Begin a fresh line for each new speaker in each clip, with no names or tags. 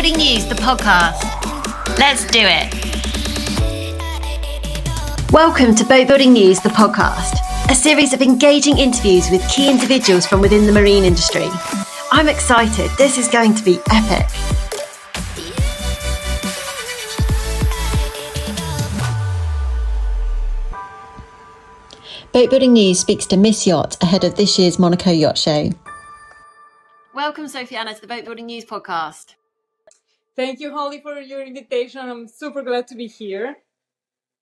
Boatbuilding News, the podcast. Let's do it. Welcome to Boatbuilding News, the podcast, a series of engaging interviews with key individuals from within the marine industry. I'm excited. This is going to be epic. Boatbuilding News speaks to Miss Yacht ahead of this year's Monaco Yacht Show. Welcome, Sophianna, to the Boatbuilding News podcast.
Thank you, Holly, for your invitation. I'm super glad to be here.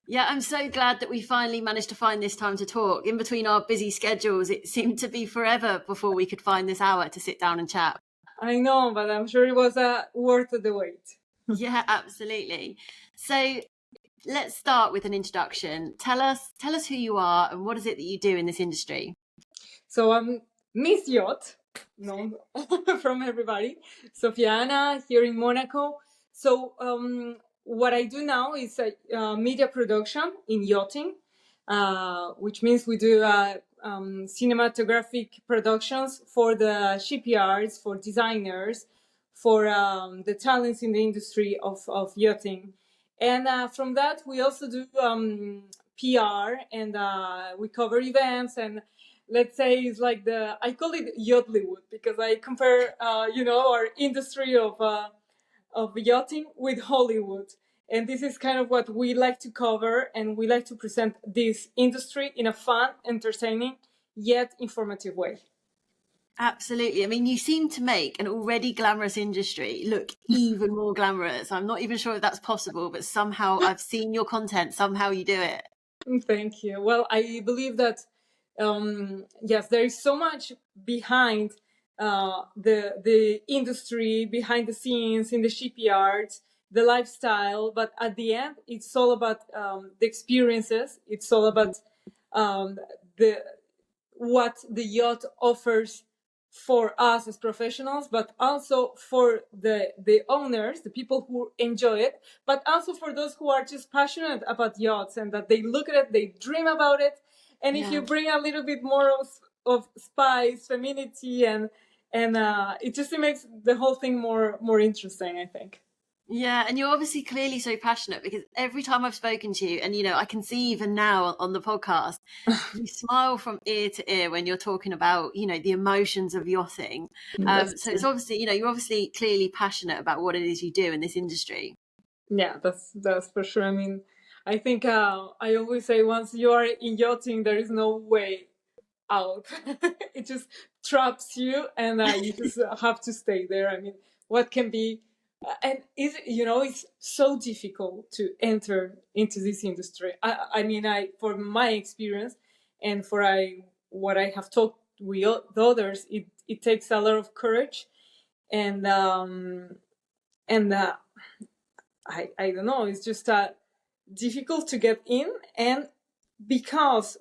Yeah, I'm so glad that we finally managed to find this time to talk. In between our busy schedules, it seemed to be forever before we could find this hour to sit down and chat.
I know, but I'm sure it was worth the wait.
Yeah, absolutely. So let's start with an introduction. Tell us who you are and what is it that you do in this industry.
So I'm Miss Yacht, known from everybody, Sophianna here in Monaco. So what I do now is media production in yachting, which means we do cinematographic productions for the shipyards, for designers, for the talents in the industry of yachting. And from that, we also do PR, and we cover events, and let's say it's like I call it Yachtlywood, because I compare, our industry of yachting with Hollywood. And this is kind of what we like to cover, and we like to present this industry in a fun, entertaining, yet informative way.
Absolutely. I mean, you seem to make an already glamorous industry look even more glamorous. I'm not even sure if that's possible, but somehow I've seen your content. Somehow you do it.
Thank you. Well, I believe that, yes, there is so much behind the industry, behind the scenes, in the shipyards, the lifestyle. But at the end, it's all about the experiences. It's all about what the yacht offers for us as professionals, but also for the owners, the people who enjoy it, but also for those who are just passionate about yachts, and that they look at it, they dream about it. And if you bring a little bit more of spice, femininity, and it just makes the whole thing more interesting, I think.
Yeah, and you're obviously clearly so passionate, because every time I've spoken to you, and I can see even now on the podcast, you smile from ear to ear when you're talking about the emotions of yachting. So it's obviously you're obviously clearly passionate about what it is you do in this industry.
Yeah, that's for sure. I mean, I think I always say, once you are in yachting, there is no way out. It just traps you, and you just have to stay there. I mean, what can be and it's so difficult to enter into this industry. I mean, for my experience, and for what I have talked with others, it takes a lot of courage, and I don't know, it's just difficult to get in. And because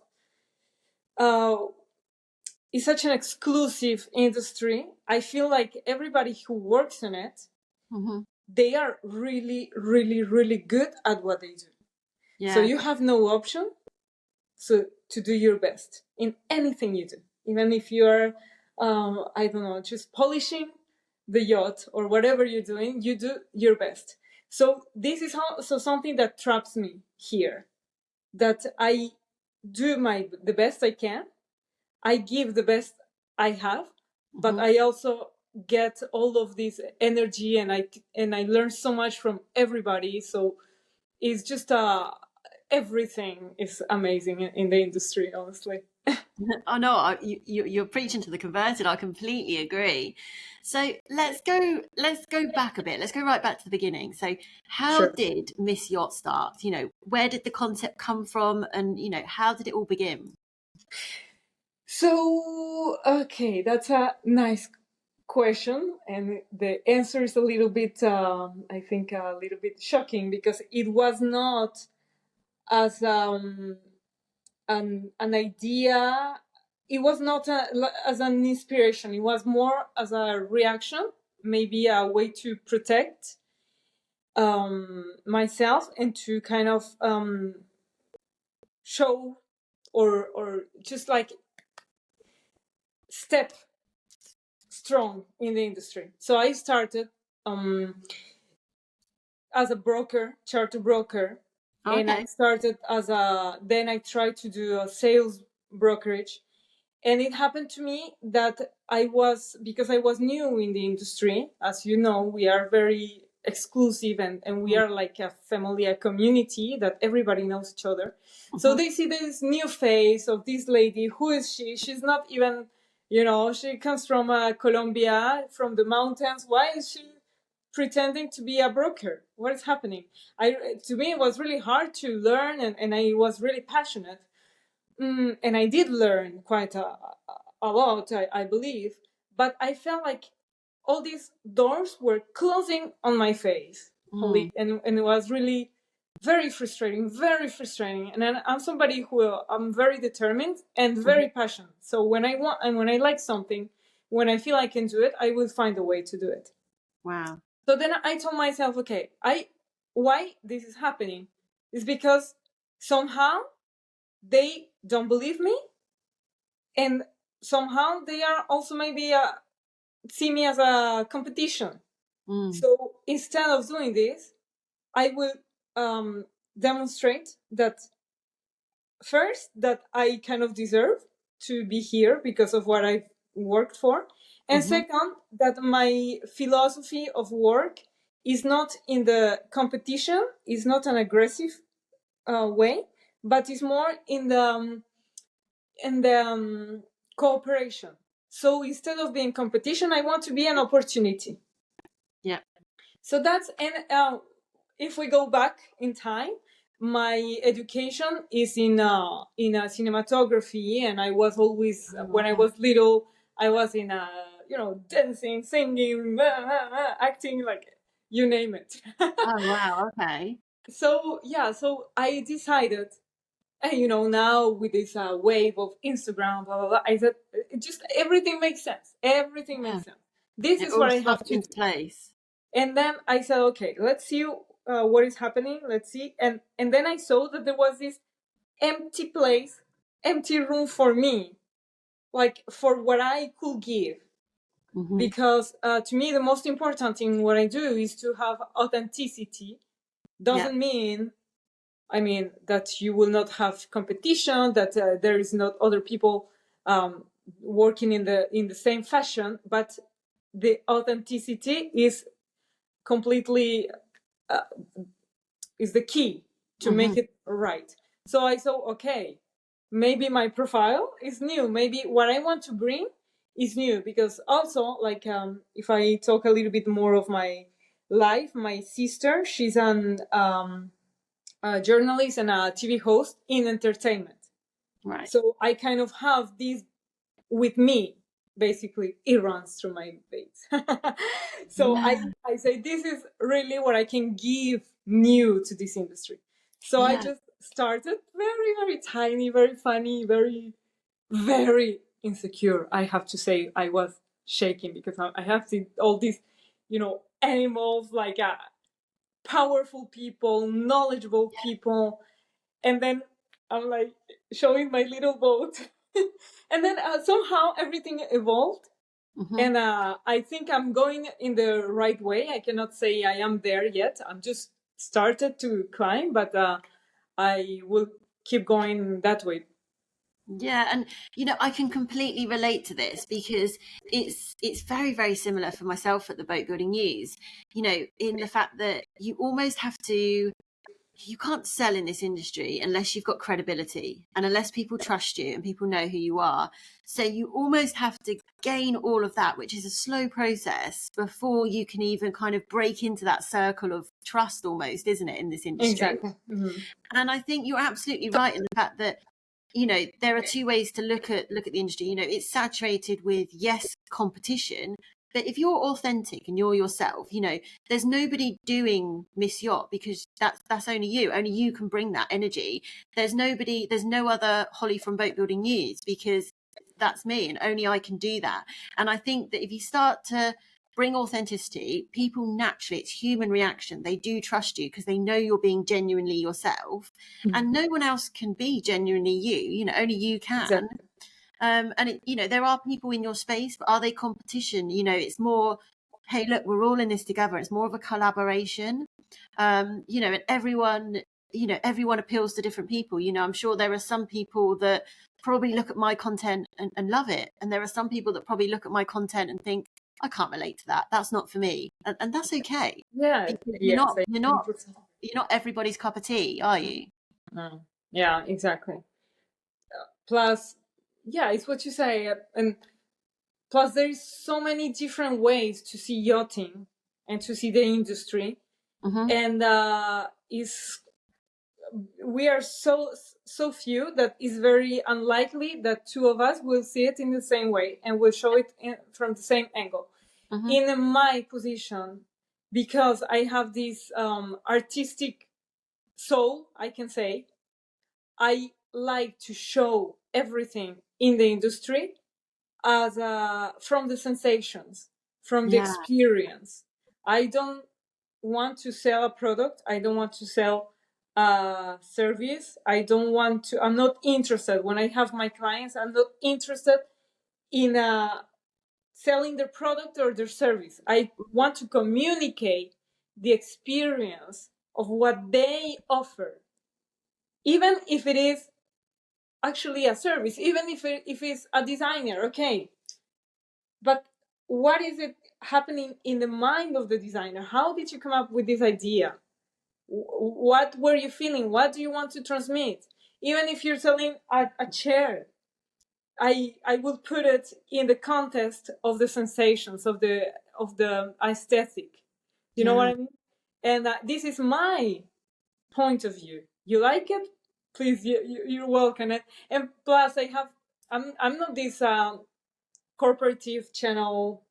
it's such an exclusive industry, I feel like everybody who works in it, they are really, really, really good at what they do. Yeah. So you have no option to do your best in anything you do. Even if you're, I don't know, just polishing the yacht or whatever you're doing, you do your best. So this is something that traps me here, that I do the best I can. I give the best I have, but I also get all of this energy, and I learn so much from everybody. So it's just everything is amazing in the industry, honestly.
Oh no, you're preaching to the converted. I completely agree. So let's go back a bit. Let's go right back to the beginning. So how did Miss Yacht start? Where did the concept come from, and how did it all begin?
So, okay, that's a nice question, and the answer is a little bit, I think, a little bit shocking, because it was not as an idea. It was not as an inspiration. It was more as a reaction, maybe a way to protect myself, and to kind of show or just like step strong in the industry. So I started as a broker, charter broker. Okay. And I started then I tried to do a sales brokerage. And it happened to me that because I was new in the industry, as you know, we are very exclusive and we are like a family, a community that everybody knows each other. So they see this new face of this lady. Who is she? She's not even, she comes from Colombia, from the mountains. Why is she pretending to be a broker? What is happening? To me, it was really hard to learn, and I was really passionate. And I did learn quite a lot, I believe, but I felt like all these doors were closing on my face. And it was really very frustrating. And I'm somebody I'm very determined and very passionate. So when I want and when I like something, when I feel I can do it, I will find a way to do it.
Wow.
So then I told myself, okay, why this is happening is because somehow they don't believe me, and somehow they are also maybe see me as a competition. So instead of doing this, I will demonstrate that first, that I kind of deserve to be here because of what I've worked for, and second, that my philosophy of work is not in the competition, is not an aggressive way, but is more in the cooperation. So instead of being competition, I want to be an opportunity.
Yeah.
So that's, and if we go back in time, my education is in cinematography, and I was always, when I was little, I was in dancing, singing, acting, like you name it.
Oh wow, okay.
So yeah, so I decided, and now with this wave of Instagram, blah blah blah, I said, it just everything makes sense. Everything makes sense. This is what I have to do.
Place.
And then I said, okay, let's see what is happening. Let's see, and then I saw that there was this empty place, empty room for me, like for what I could give. Because to me, the most important thing what I do is to have authenticity. Doesn't mean that you will not have competition, that there is not other people working in the same fashion, but the authenticity is completely is the key to make it right. So I thought, okay, maybe my profile is new. Maybe what I want to bring is new, because also, like, if I talk a little bit more of my life, my sister, she's a journalist and a TV host in entertainment.
Right.
So I kind of have this with me. Basically, it runs through my veins. So I say, this is really what I can give new to this industry. So I just started very, very tiny, very funny, very, very insecure. I have to say, I was shaking because I have seen all these, animals, like powerful people, knowledgeable people, and then I'm like showing my little boat. And then somehow everything evolved. And I think I'm going in the right way. I cannot say I am there yet. I'm just started to climb, but I will keep going that way.
Yeah, and I can completely relate to this, because it's very, very similar for myself at the Boatbuilding News, in the fact that you almost have to, you can't sell in this industry unless you've got credibility and unless people trust you and people know who you are. So you almost have to gain all of that, which is a slow process, before you can even kind of break into that circle of trust, almost, isn't it, in this industry?
Exactly.
And I think you're absolutely right in the fact that there are two ways to look at the industry. It's saturated with, yes, competition, but if you're authentic and you're yourself, there's nobody doing Miss Yacht, because that's only you can bring that energy. There's no other Holly from Boatbuilding News, because that's me and only I can do that. And I think that if you start to bring authenticity, people naturally, it's human reaction, they do trust you because they know you're being genuinely yourself. And no one else can be genuinely you, only you can. Exactly. And there are people in your space, but are they competition? It's more, hey, look, we're all in this together. It's more of a collaboration, and everyone appeals to different people. I'm sure there are some people that probably look at my content and love it, and there are some people that probably look at my content and think, I can't relate to that. That's not for me, and that's okay.
Yeah,
you're not everybody's cup of tea, are you?
Yeah, exactly. Plus, yeah, it's what you say, and plus there's so many different ways to see yachting and to see the industry, and we are so few that it's very unlikely that two of us will see it in the same way and will show it from the same angle. In my position, because I have this artistic soul, I can say, I like to show everything in the industry as from the sensations, from the experience. I don't want to sell a product. I don't want to sell a service. I'm not interested. When I have my clients, I'm not interested in selling their product or their service. I want to communicate the experience of what they offer, even if it is actually a service, even if it's a designer, okay. But what is it happening in the mind of the designer? How did you come up with this idea? What were you feeling? What do you want to transmit? Even if you're selling a chair, I will put it in the context of the sensations of the aesthetic. You know what I mean? And this is my point of view. You like it? Please, you're welcome. And plus, I'm not this corporative channel.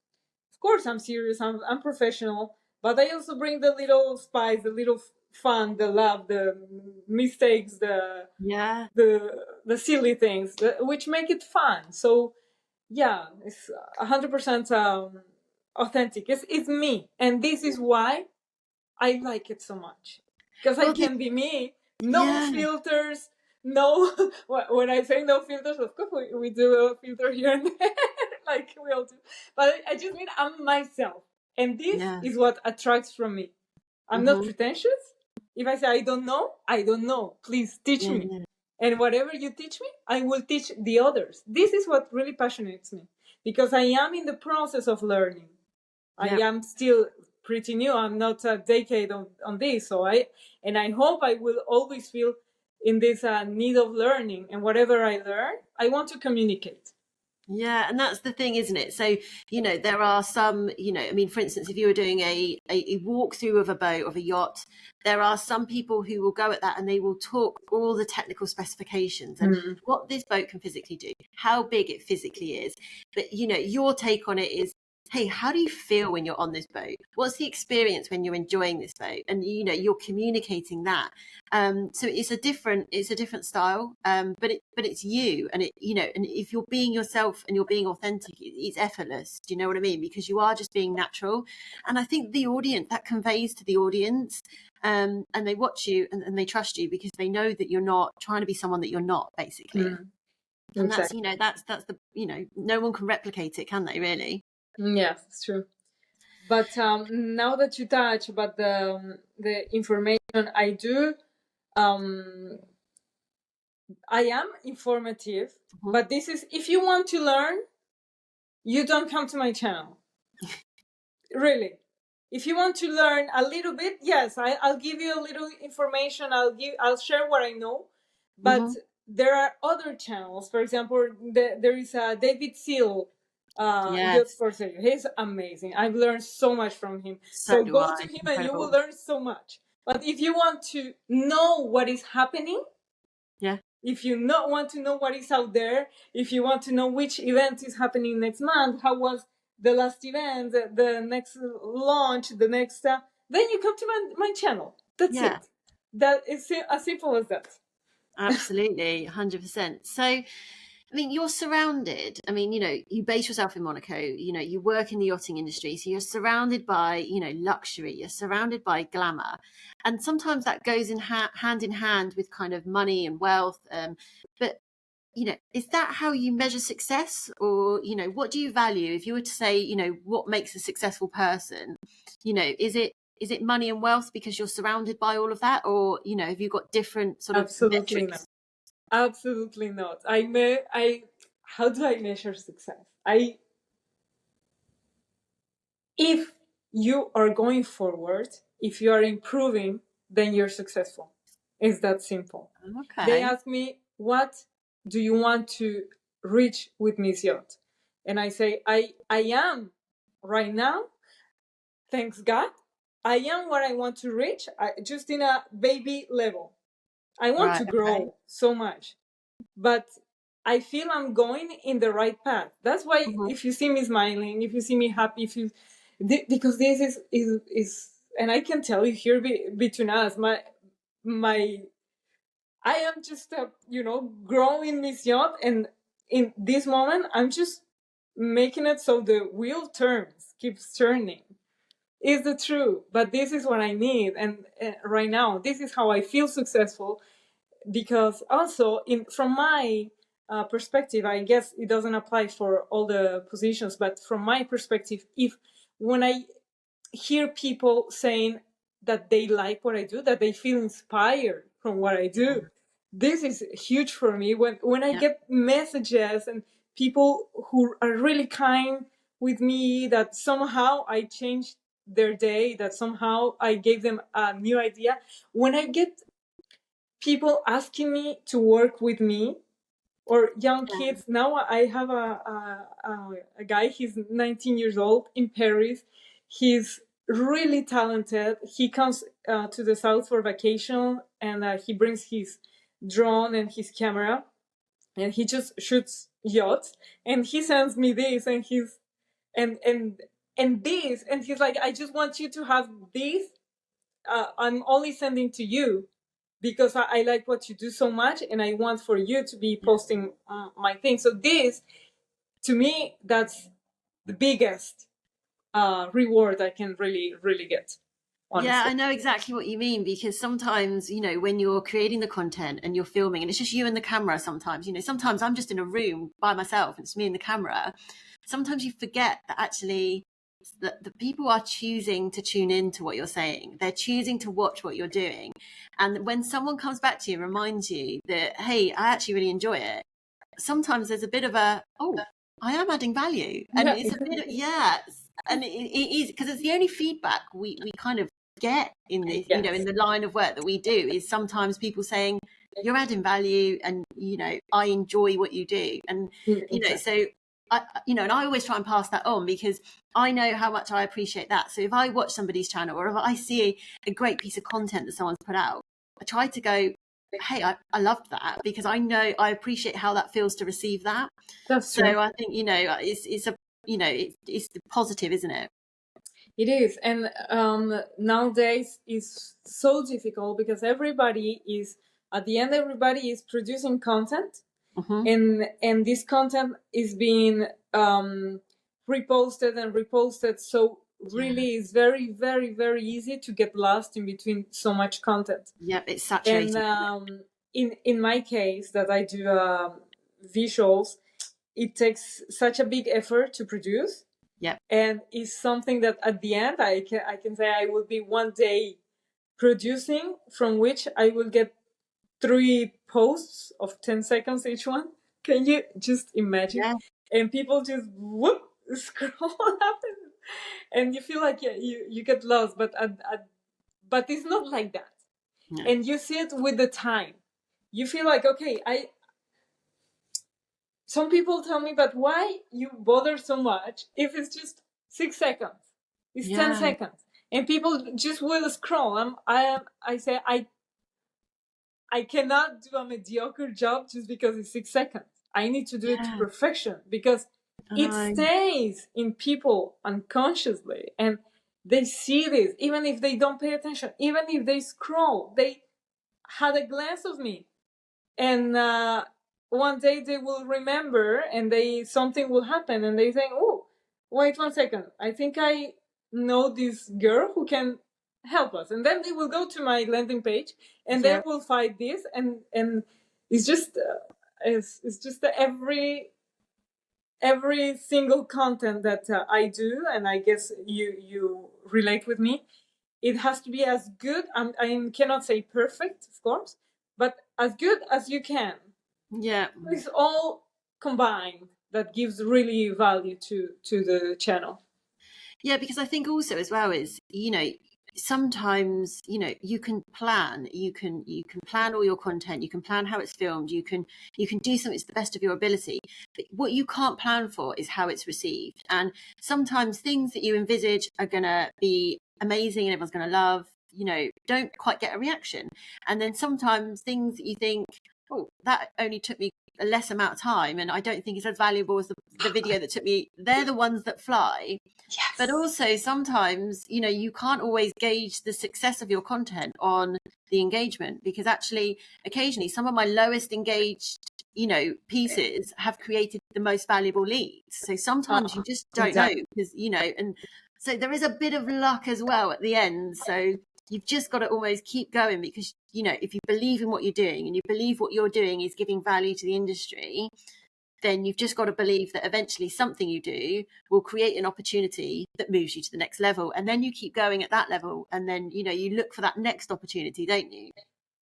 Of course, I'm serious. I'm professional, but I also bring the little spice, the little fun, the love, the mistakes, the silly things, which make it fun. So yeah, it's 100% authentic. It's me, and this is why I like it so much, because I can be me. No filters. No, when I say no filters, of course we do a filter here and there, like we all do. But I just mean I'm myself, and this is what attracts from me. I'm not pretentious. If I say I don't know, I don't know. Please teach me, and whatever you teach me, I will teach the others. This is what really passionates me, because I am in the process of learning. I am still pretty new. I'm not a decade on this, so I hope I will always feel in this need of learning, and whatever I learn, I want to communicate.
Yeah, and that's the thing, isn't it? So, there are some, I mean, for instance, if you were doing a walkthrough of a boat, of a yacht, there are some people who will go at that and they will talk all the technical specifications and what this boat can physically do, how big it physically is. But, your take on it is, hey, how do you feel when you're on this boat? What's the experience when you're enjoying this boat? And you're communicating that. So it's a different style, but it's you, and and if you're being yourself and you're being authentic, it's effortless. Do you know what I mean? Because you are just being natural, and I think the audience, that conveys to the audience, and they watch you and they trust you because they know that you're not trying to be someone that you're not, basically. And exactly. That's the no one can replicate it, can they, really?
Yes, it's true. But now that you touch about the information I do, I am informative, but this is, if you want to learn, you don't come to my channel. Really. If you want to learn a little bit, yes, I'll give you a little information. I'll share what I know, but there are other channels. For example, there is a David Seal. He's amazing. I've learned so much from him. So go to him and you will learn so much. But if you want to know what is happening, if you not want to know what is out there, if you want to know which event is happening next month, how was the last event, the next launch, the next then you come to my channel. That's it. That is as simple as that.
Absolutely, 100%. So, I mean, you're surrounded. I mean, you base yourself in Monaco. You work in the yachting industry, so you're surrounded by, luxury. You're surrounded by glamour, and sometimes that goes in hand in hand with kind of money and wealth. But is that how you measure success? Or, what do you value? If you were to say, what makes a successful person, is it money and wealth because you're surrounded by all of that? Or, have you got different sort of
Absolutely
metrics?
Not. Absolutely not. How do I measure success? If you are going forward, if you are improving, then you're successful. It's that simple.
Okay.
They ask me, what do you want to reach with Miss Yacht? And I say, I am right now, thanks God, I am where I want to reach, just in a baby level. I want to grow so much, but I feel I'm going in the right path. That's why if you see me smiling, if you see me happy, because this is, and I can tell you here between us, I am just growing Miss Yacht, and in this moment I'm just making it so the wheel keeps turning. Is the truth, but this is what I need, and right now this is how I feel successful. Because also, from my perspective, I guess it doesn't apply for all the positions, but from my perspective, when I hear people saying that they like what I do, that they feel inspired from what I do, this is huge for me. When I get messages and people who are really kind with me, that somehow I changed their day, that somehow I gave them a new idea. When I get people asking me to work with me, or young kids. Now I have a guy, he's 19 years old in Paris. He's really talented. He comes to the south for vacation, and he brings his drone and his camera, and he just shoots yachts, and he sends me this, and this, and he's like, I just want you to have this. I'm only sending to you because I like what you do so much, and I want for you to be posting my thing. So this, to me, that's the biggest reward I can really, really get. Honestly.
Yeah, I know exactly what you mean, because sometimes, when you're creating the content and you're filming and it's just you and the camera, sometimes I'm just in a room by myself and it's me and the camera. Sometimes you forget that actually the people are choosing to tune in to what you're saying. They're choosing to watch what you're doing. And when someone comes back to you and reminds you that, hey, I actually really enjoy it, sometimes there's a bit of a, oh, I am adding value. And it's a bit of, and it is, because it's the only feedback we kind of get in this, in the line of work that we do, is sometimes people saying, you're adding value, and I enjoy what you do. And so and I always try and pass that on, because I know how much I appreciate that. So if I watch somebody's channel, or if I see a great piece of content that someone's put out, I try to go, hey, I loved that, because I know I appreciate how that feels to receive that.
That's true.
So I think it's positive, isn't it?
It is. And nowadays it's so difficult, because everybody is producing content, and this content is being reposted and reposted. So really it's very, very, very easy to get lost in between so much content.
Yeah, it's saturated.
And in my case, that I do visuals, it takes such a big effort to produce.
Yeah.
And it's something that at the end I can say I will be one day producing, from which I will get 3 posts of 10 seconds each one. Can you just imagine? Yeah. And people just scroll up, and you feel like you get lost, but it's not like that. No. And you see it with the time. You feel like, okay, some people tell me, but why you bother so much if it's just 6 seconds? It's 10 seconds. And people just will scroll. I say, I cannot do a mediocre job just because it's 6 seconds. I need to do it to perfection, because it stays in people unconsciously, and they see this, even if they don't pay attention, even if they scroll, they had a glance of me, and one day they will remember, and something will happen, and they think, oh, wait 1 second, I think I know this girl who can help us. And then they will go to my landing page, and they will find this, and it's just It's just every single content that I do, and I guess you relate with me. It has to be as good. I cannot say perfect, of course, but as good as you can.
Yeah,
it's all combined that gives really value to the channel.
Yeah, because I think also as well is, sometimes, you can plan, you can plan all your content, you can plan how it's filmed, you can do something to the best of your ability. But what you can't plan for is how it's received. And sometimes things that you envisage are gonna be amazing and everyone's gonna love, don't quite get a reaction. And then sometimes things that you think, oh, that only took me a less amount of time and I don't think it's as valuable as the video that took me, they're the ones that fly.
Yes.
But also sometimes, you can't always gauge the success of your content on the engagement, because actually occasionally some of my lowest engaged, pieces have created the most valuable leads. So sometimes you just don't know, because, and so there is a bit of luck as well at the end. So you've just got to almost keep going, because, if you believe in what you're doing and you believe what you're doing is giving value to the industry, then you've just got to believe that eventually something you do will create an opportunity that moves you to the next level. And then you keep going at that level. And then, you look for that next opportunity, don't you?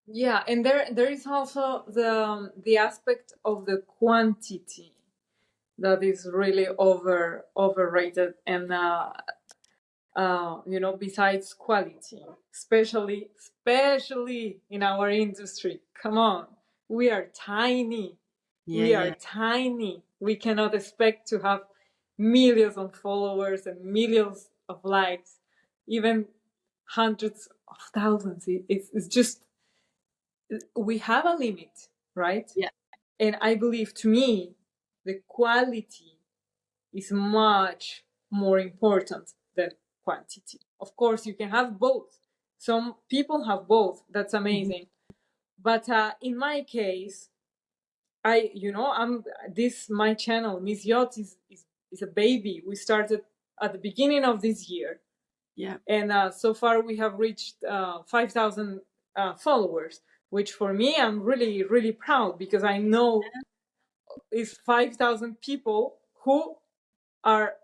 Yeah. And there is also the aspect of the quantity that is really overrated. And, besides quality, especially in our industry. Come on. We are tiny. We are tiny. We cannot expect to have millions of followers and millions of likes, even hundreds of thousands. It's just, we have a limit, right?
Yeah.
And I believe, to me, the quality is much more important than quantity. Of course, you can have both. Some people have both. That's amazing. But in my case, my channel, Miss Yacht, is a baby. We started at the beginning of this year.
Yeah.
And so far we have reached 5,000 followers, which for me, I'm really, really proud, because I know it's 5,000 people who are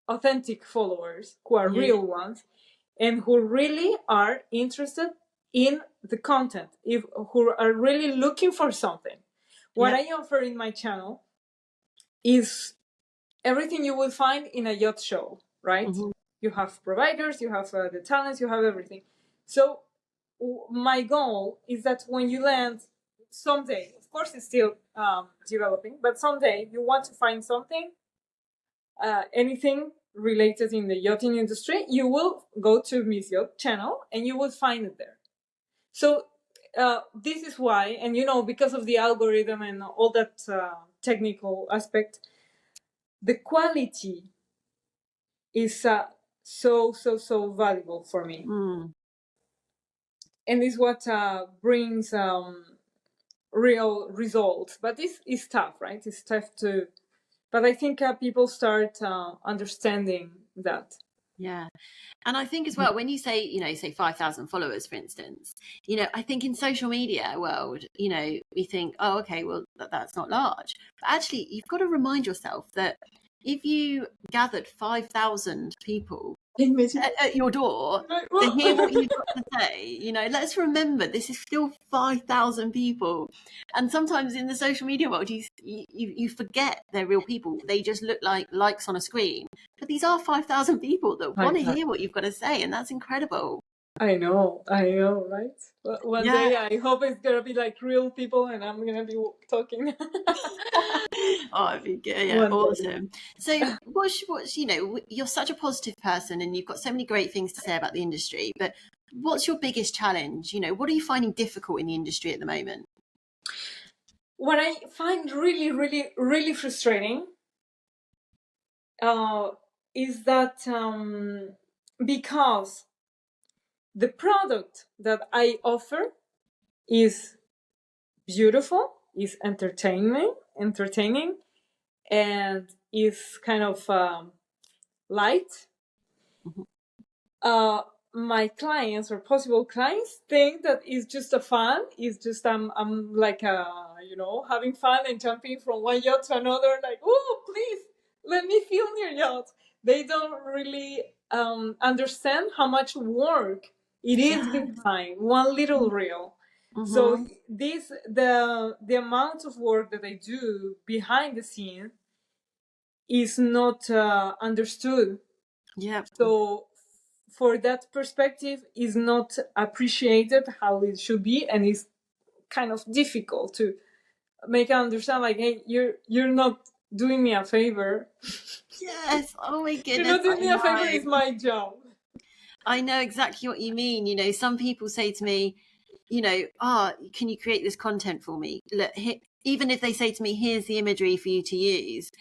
authentic followers, who are real ones, and who really are interested in the content, who are really looking for something. What I offer in my channel is everything you will find in a yacht show, right? You have providers, you have the talents, you have everything. So my goal is that when you land someday, of course it's still developing, but someday you want to find something, anything related in the yachting industry, you will go to Miss Yacht channel and you will find it there. So this is why, and because of the algorithm and all that technical aspect, the quality is so valuable for me. And is what brings real results. But this is tough, right? It's tough to, but I think people start understanding that.
Yeah. And I think as well, when you say, say 5,000 followers, for instance, I think in social media world, we think, oh, okay, well, that's not large. But actually, you've got to remind yourself that if you gathered 5,000 people at your door to hear what you've got to say, let's remember this is still 5,000 people. And sometimes in the social media world, you forget they're real people. They just look like likes on a screen. But these are 5,000 people that want to hear what you've got to say, and that's incredible.
I know, right? One day I hope it's gonna be like real people, and I'm gonna be talking.
Oh, it'd be good. Yeah, awesome. So, what's you're such a positive person, and you've got so many great things to say about the industry. But what's your biggest challenge? What are you finding difficult in the industry at the moment?
What I find really, really, really frustrating is that because the product that I offer is beautiful, is entertaining, and is kind of light. my clients or possible clients think that it's just a fun. It's just I'm like having fun and jumping from one yacht to another. Like, oh, please let me film your yacht. They don't really understand how much work it is behind one little reel. So the amount of work that I do behind the scene is not understood.
Yeah.
So for that perspective is not appreciated how it should be, and it's kind of difficult to make it understand, like, hey, you're not doing me a favor.
Yes. Oh my goodness.
You're not doing me a favor, it's my job.
I know exactly what you mean. You know, some people say to me, you know, can you create this content for me? Look, even if they say to me, here's the imagery for you to use,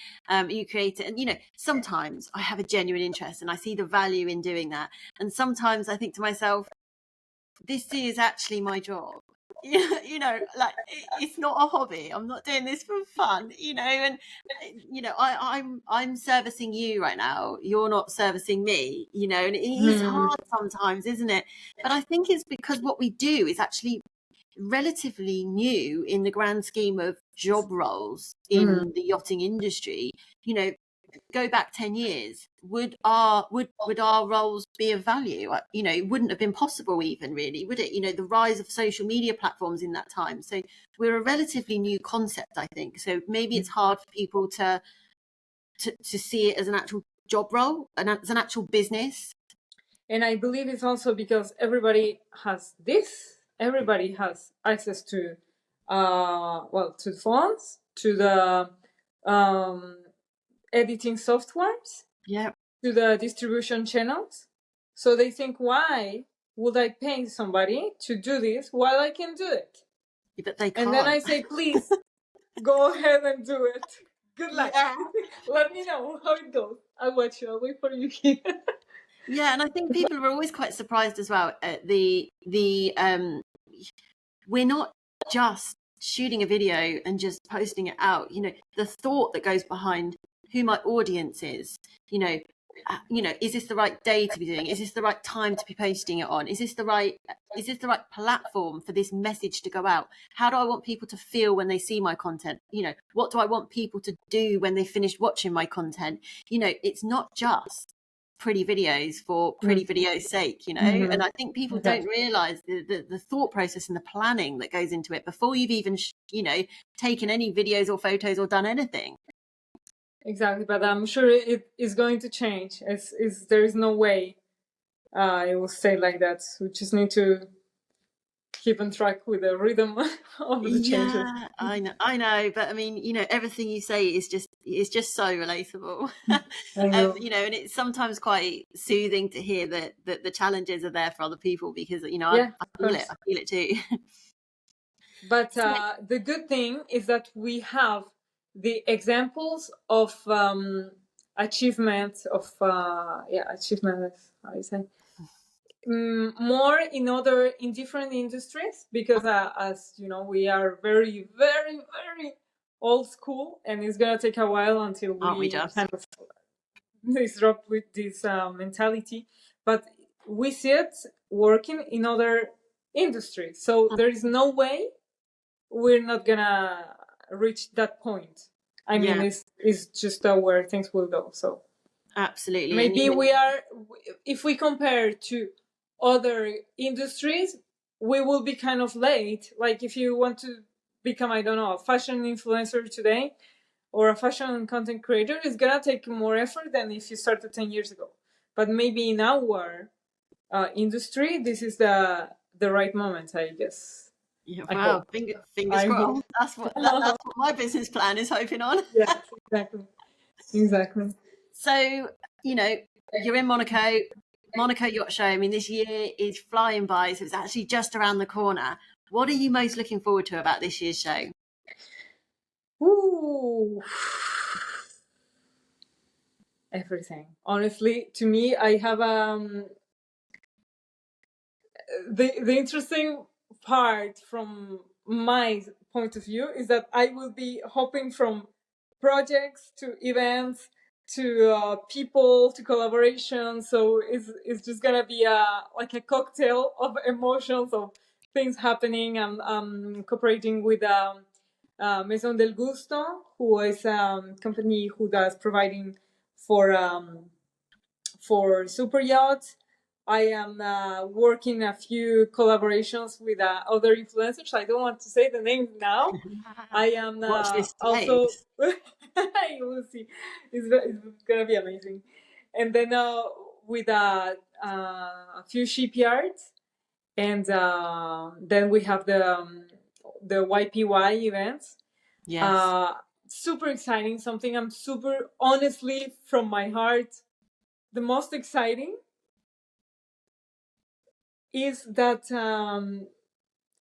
you create it. And, you know, sometimes I have a genuine interest and I see the value in doing that. And sometimes I think to myself, this is actually my job. You know, like it's not a hobby. I'm not doing this for fun, you know, and you know, I'm servicing you right now. You're not servicing me, you know, and it is hard sometimes, isn't it? But I think it's because what we do is actually relatively new in the grand scheme of job roles in the yachting industry. You know, go back 10 years, would our roles be of value? You know, it wouldn't have been possible even, really, would it? You know, the rise of social media platforms in that time. So we're a relatively new concept, I think. So maybe it's hard for people to see it as an actual job role and as an actual business.
And I believe it's also because everybody has access to to the phones, to the editing softwares, to the distribution channels. So they think, why would I pay somebody to do this while I can do it?
Yeah, but they can't.
And then I say, please go ahead and do it. Good luck. Yeah. Let me know how it goes. I'll watch you. I'll wait for you here.
Yeah, and I think people are always quite surprised as well at the we're not just shooting a video and just posting it out. You know, the thought that goes behind who my audience is, you know, is this the right day to be doing it? Is this the right time to be posting it on? Is this the right platform for this message to go out? How do I want people to feel when they see my content? You know, what do I want people to do when they finish watching my content? You know, it's not just pretty videos for pretty videos' sake, you know. And I think people don't realize the thought process and the planning that goes into it before you've even taken any videos or photos or done anything.
Exactly, but I'm sure it is going to change. There is no way it will stay like that. We just need to keep on track with the rhythm of the changes.
Yeah, I know, but I mean, you know, everything you say is just so relatable. You know, and it's sometimes quite soothing to hear that the challenges are there for other people, because you know, I feel it too.
But the good thing is that we have the examples of achievements of achievements, how you say, more in different industries, because as you know, we are very, very, very old school, and it's gonna take a while until we kind of disrupt with this mentality. But we see it working in other industries, so there is no way we're not gonna reach that point. I mean, it's just where things will go. So
absolutely,
maybe we are, if we compare to other industries, we will be kind of late. Like if you want to become, I don't know, a fashion influencer today or a fashion content creator, it's gonna take more effort than if you started 10 years ago. But maybe in our industry, this is the right moment, I guess.
Yeah, wow, fingers crossed. That's what my business plan is hoping on.
Yeah, exactly.
So, you know, you're in Monaco Yacht Show. I mean, this year is flying by, so it's actually just around the corner. What are you most looking forward to about this year's show?
Ooh, everything. Honestly, to me, I have the interesting part from my point of view is that I will be hopping from projects to events to people, to collaboration. So it's just gonna be like a cocktail of emotions, of things happening. I'm cooperating with Maison del Gusto, who is a company who does providing for super yachts. I am working a few collaborations with other influencers. I don't want to say the names now. I am
Watch this
also.
space.
You will see. It's gonna be amazing. And then with a few shipyards, and then we have the YPY events.
Yes.
Super exciting. Something I'm super honestly from my heart. The most exciting is that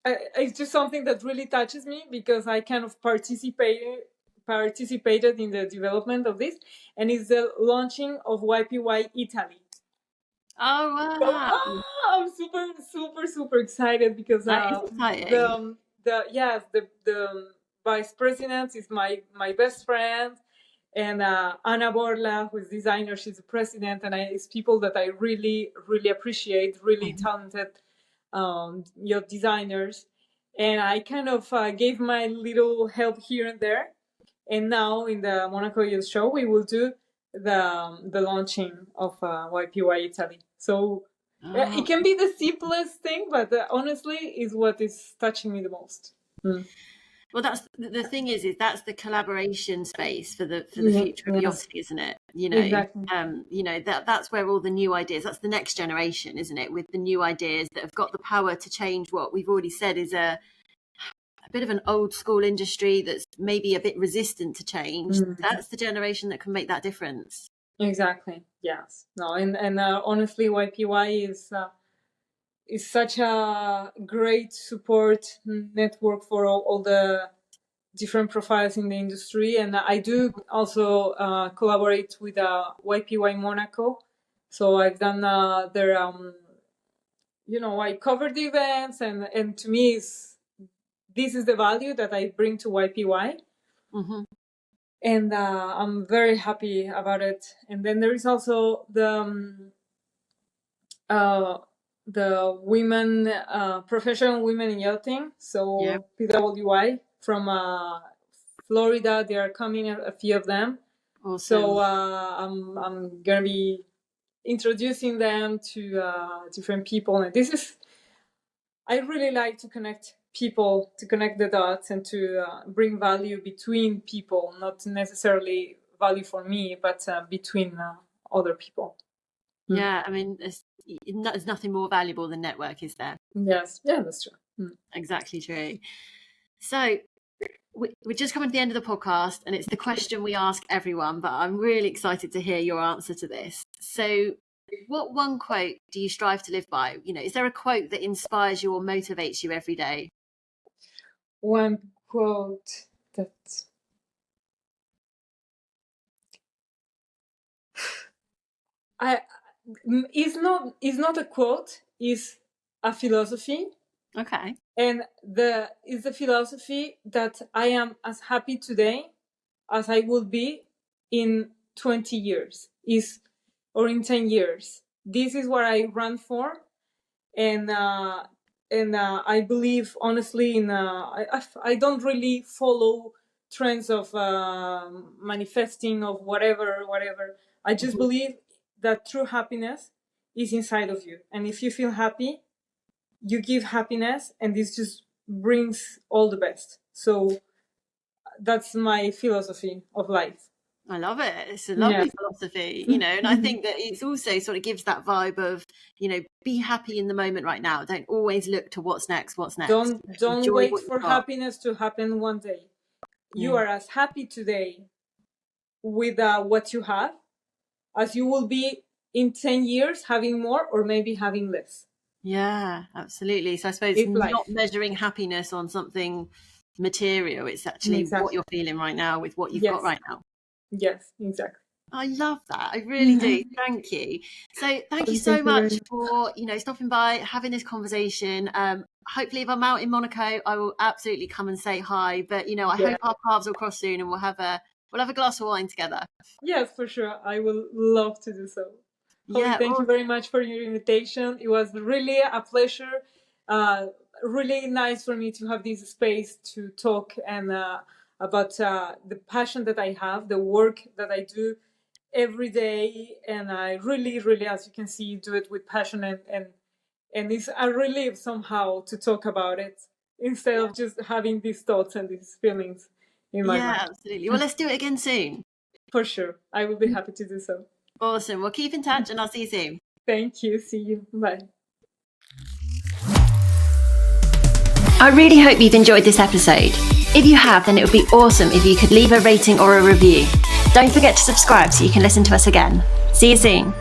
it's just something that really touches me, because I kind of participated in the development of this, and it's the launching of YPY Italy.
Oh wow!
So, I'm super excited, because
That is exciting.
the vice president is my best friend, and Ana Borla, who is designer, she's the president, and it's people that I really appreciate, really talented yacht designers, and I kind of gave my little help here and there. And now in the Monaco Yacht Show, we will do the launching of YPY Italy. So it can be the simplest thing, but honestly, is what is touching me the most.
Well, that's the thing is that's the collaboration space for the future of yachting, isn't it?
Exactly.
That's where all the new ideas. That's the next generation, isn't it? With the new ideas that have got the power to change what we've already said is a bit of an old school industry that's maybe a bit resistant to change. That's the generation that can make that difference.
Exactly. Yes. No. And honestly, YPY is such a great support network for all the different profiles in the industry. And I do also collaborate with YPY Monaco. So I've done their, I cover the events, and to me, this is the value that I bring to YPY. And I'm very happy about it. And then there is also the women, professional women in yachting. So PWI from Florida, they are coming, a few of them.
Awesome.
So I'm gonna be introducing them to different people, and I really like to connect people, to connect the dots, and to bring value between people, not necessarily value for me, but between other people.
Yeah, I mean, there's nothing more valuable than network, is there?
Yes, yeah, that's true.
Exactly true. So we're just coming to the end of the podcast, and it's the question we ask everyone, but I'm really excited to hear your answer to this. So what one quote do you strive to live by? Is there a quote that inspires you or motivates you every day?
One quote that is not a quote, is a philosophy.
Okay.
And is the philosophy that I am as happy today as I will be in 20 years, or in 10 years. This is what I run for, and I believe honestly in. I don't really follow trends of manifesting of whatever. I just believe that true happiness is inside of you, and if you feel happy, you give happiness, and this just brings all the best. So that's my philosophy of life.
I love it. It's a lovely philosophy, and I think that it's also sort of gives that vibe of, be happy in the moment right now. Don't always look to what's next.
Don't wait for happiness to happen one day. You are as happy today with what you have as you will be in 10 years, having more or maybe having less.
Yeah, absolutely. So I suppose it's not measuring happiness on something material. It's actually what you're feeling right now with what you've got right now.
Yes, exactly.
I love that. I really do. Thank you. So thank you so much for, stopping by, having this conversation. Hopefully if I'm out in Monaco, I will absolutely come and say hi. But, I hope our paths will cross soon and we'll have a We'll have a glass of wine together.
Yes, for sure. I will love to do so. Holly, thank you very much for your invitation. It was really a pleasure. Really nice for me to have this space to talk and about the passion that I have, the work that I do every day, and I really, really, as you can see, do it with passion, and it's a relief somehow to talk about it instead of just having these thoughts and these feelings in my mind.
Yeah, absolutely. Well, let's do it again soon.
For sure. I will be happy to do so.
Awesome. We'll keep in touch and I'll see you soon.
Thank you. See you. Bye.
I really hope you've enjoyed this episode. If you have, then it would be awesome if you could leave a rating or a review. Don't forget to subscribe so you can listen to us again. See you soon.